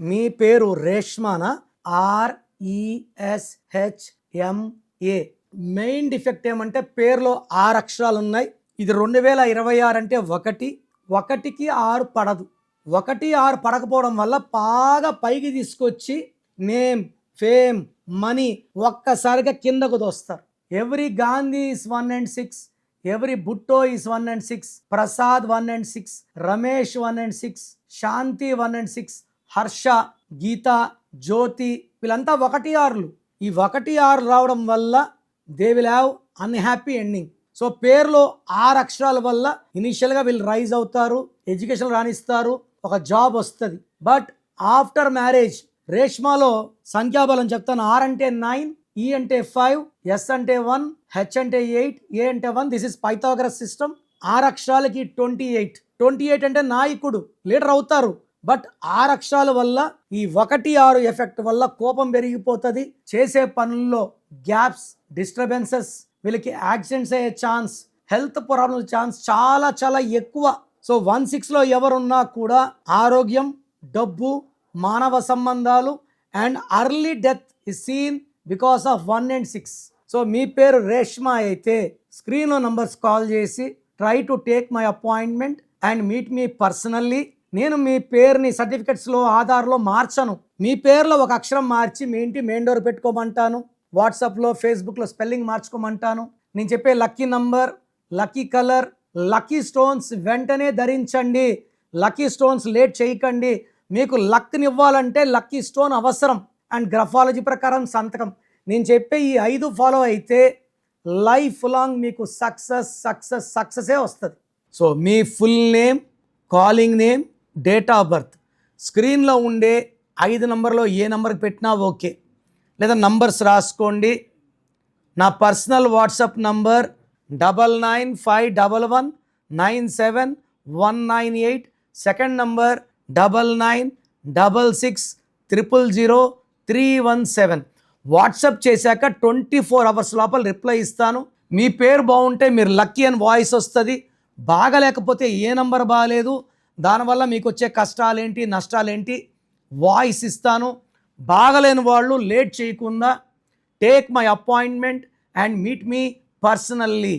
మీ పేరు రేష్మానా? RESHMA. Main defect ఏమంటే పేరులో 6 అక్షరాలు ఉన్నాయి. ఇది 2026 అంటే 1కి 6 పడదు. 1 6 పడకపోవడం వల్ల బాగా పైకి తీసుకొచ్చి నేమ్, ఫేమ్, మనీ ఒక్కసారిగా కిందకు దోస్తారు. Every Gandhi is 1 and 6, every Bhutto is 1 and 6, Prasad 1 and 6, Ramesh 1 and 6, Shanti 1 and 6, Harsha, Geeta, Jyoti వీళ్ళంతా 1 6లు. ఈ 1 6 రావడం వల్ల they will have unhappy ending. So పేరులో 6 అక్షరాల వల్ల ఇనిషియల్గా వీళ్ళు రైజ్ అవుతారు, ఎడ్యుకేషన్ రాణిస్తారు, ఒక జాబ్ వస్తుంది. బట్ ఆఫ్టర్ మ్యారేజ్ రేష్మాలో సంఖ్యాబలం చెప్తాను. R అంటే 9, E అంటే 5, S అంటే 1, H అంటే 8, A అంటే 1. This is Pythagoras system. 6 అక్షరాలకి 28 అంటే నాయకుడు, లీడర్ అవుతారు. బట్ 6 అక్షరాల వల్ల ఈ 1 6 ఎఫెక్ట్ వల్ల కోపం పెరిగిపోతుంది. చేసే పనుల్లో గ్యాప్స్, డిస్టర్బెన్సెస్, వీళ్ళకి యాక్సిడెంట్స్ అయ్యే ఛాన్స్, హెల్త్ ప్రాబ్లమ్స్ ఛాన్స్ చాలా చాలా ఎక్కువ. సో 1 6లో ఎవరున్నా కూడా ఆరోగ్యం, డబ్బు, మానవ సంబంధాలు and early death is seen because of 1 and 6. So మీ పేరు రేష్మా అయితే స్క్రీన్లో నంబర్స్ కాల్ చేసి try to take my appointment and meet me personally. నేను మీ పేరుని సర్టిఫికెట్స్లో, ఆధార్లో మార్చను. మీ పేరులో ఒక అక్షరం మార్చి మీ ఇంటి మెయిన్ డోర్ పెట్టుకోమంటాను. వాట్సాప్లో, ఫేస్బుక్లో స్పెల్లింగ్ మార్చుకోమంటాను. నేను చెప్పే lucky number, lucky colour, lucky stones వెంటనే ధరించండి. లక్కీ స్టోన్స్ లేట్ చేయకండి. మీకు లక్ని ఇవ్వాలంటే లక్కీ స్టోన్ అవసరం. అండ్ గ్రఫాలజీ ప్రకారం సంతకం. నేను చెప్పే ఈ 5 ఫాలో అయితే లైఫ్ లాంగ్ మీకు సక్సెసే వస్తుంది. So me full name, calling name, date of birth స్క్రీన్లో ఉండే 5 నంబర్లో ఏ నెంబర్కి పెట్టినా ఓకే. లేదా నంబర్స్ రాసుకోండి. నా personal WhatsApp number 9951197198. Second number 9966000317. WhatsApp చేశాక 24 అవర్స్ లోపల రిప్లై ఇస్తాను. మీ పేరు బాగుంటే మీరు లక్కీ అని వాయిస్ వస్తుంది. బాగలేకపోతే ఏ నంబర్ బాగాలేదు, దానివల్ల మీకు వచ్చే కష్టాలేంటి, నష్టాలేంటి వాయిస్ ఇస్తాను. బాగలేని వాళ్ళు లేట్ చేయకుండా take my appointment and meet me personally.